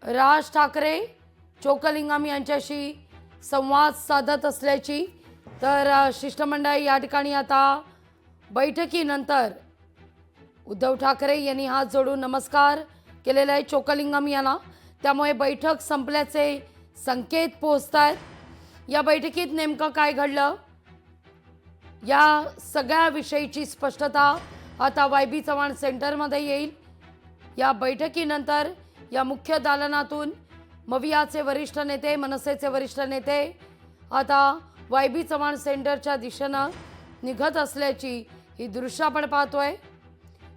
राज ठाकरे चोक्कलिंगम यांच्याशी संवाद साधत असल्याची तर शिष्टमंडळ या ठिकाणी आता बैठकीनंतर उद्धव ठाकरे यांनी हात जोडून नमस्कार केलेला आहे चोक्कलिंगम यांना। त्यामुळे बैठक संपल्याचे संकेत पोहोचतायत। या बैठकीत नेमकं काय घडलं या सगळ्या विषयीची स्पष्टता आता वाय.बी. चव्हाण सेंटरमध्ये येईल। या बैठकीनंतर या मुख्य दालनातून मवियाचे वरिष्ठ नेते, मनसेचे वरिष्ठ नेते आता वाय.बी. चव्हाण सेंटरच्या दिशेनं निघत असल्याची ही दृश्य आपण पाहतोय।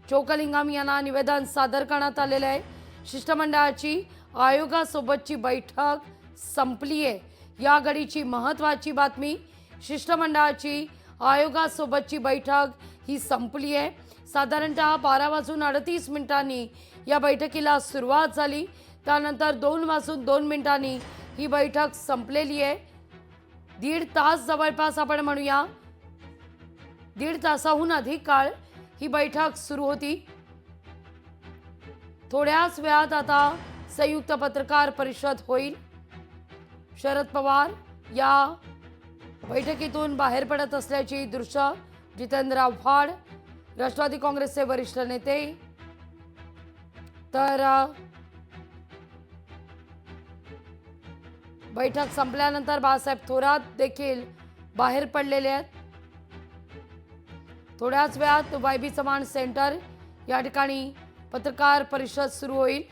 चोक्कलिंगम यांना निवेदन सादर करण्यात आलेले आहे। शिष्टमंडळाची आयोगासोबतची बैठक संपली आहे। या घडीची महत्त्वाची बातमी, शिष्टमंडळाची आयोगासोबतची बैठक ही संपली आहे। साधारणतः 12:38 या बैठकीला सुरुवात झाली। त्यानंतर 2:02 ही बैठक संपलेली आहे। दीड तास जवळपास आपण म्हणूया, दीड तासाहून अधिक काळ ही बैठक सुरू होती। थोड्याच वेळात आता संयुक्त पत्रकार परिषद होईल। शरद पवार या बैठकीतून बाहेर पडत असल्याची दृश्य, जितेंद्र आव्हाड राष्ट्रवादी काँग्रेसचे वरिष्ठ नेते तर बैठक संपल्यानंतर बाळासाहेब थोरात देखील बाहेर पडलेले आहेत। थोड्याच वेळात वाय.बी. चव्हाण सेंटर या ठिकाणी पत्रकार परिषद सुरू होईल।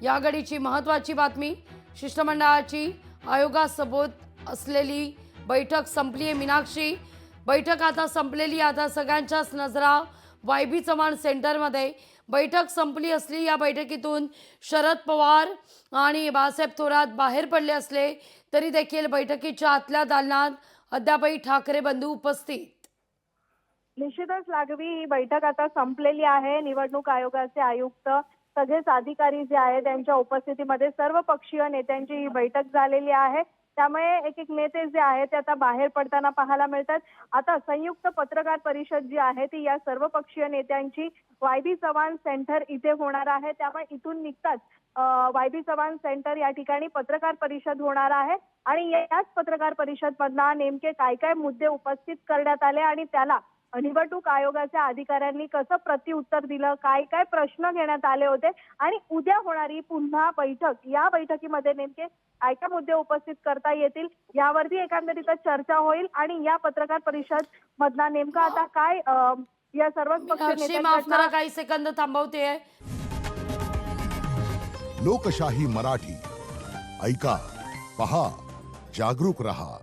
या घडीची महत्त्वाची बातमी, शिष्टमंडळाची आयोगासोबत असलेली बैठक संपली आहे। मीनाक्षी, बैठक आता संपलेली, आता सगळ्यांच्याच नजरा वाय.बी. चव्हाण सेंटरमध्ये। बैठक संपली असली, या बैठकीतून शरद पवार आणि बाळासाहेब थोरात बाहेर पडले असले तरी देखील बैठकीच्या आतल्या दालनात अद्यापही ठाकरे बंधू उपस्थित। निश्चितच लागवी ही बैठक आता संपलेली आहे। निवडणूक आयोगाचे आयुक्त, सगळेच अधिकारी जे आहेत त्यांच्या उपस्थितीमध्ये सर्व पक्षीय नेत्यांची ही बैठक झालेली आहे। त्यामुळे एक एक नेते जे आहेत ते आता बाहेर पडताना पाहायला मिळतात। आता संयुक्त पत्रकार परिषद जी आहे ती या सर्व पक्षीय नेत्यांची वाय.बी. चव्हाण सेंटर इथे होणार आहे। त्यामुळे इथून निघताच वाय.बी. चव्हाण सेंटर या ठिकाणी पत्रकार परिषद होणार आहे आणि याच पत्रकार परिषद मधला नेमके काय काय मुद्दे उपस्थित करण्यात आले आणि त्याला निवडणूक आयोगाच्या अधिकाऱ्यांनी कसं प्रत्युत्तर दिलं, काय काय प्रश्न घेण्यात आले होते आणि उद्या होणारी पुन्हा बैठक, या बैठकीमध्ये नेमके काय काय मुद्दे उपस्थित करता येतील यावरती एकंदरीतच चर्चा होईल आणि या पत्रकार परिषद मधला नेमका आता काय या सर्वच पक्ष माफ करा, काही सेकंद थांबवते। लोकशाही मराठी ऐका, पहा, जागरूक रहा।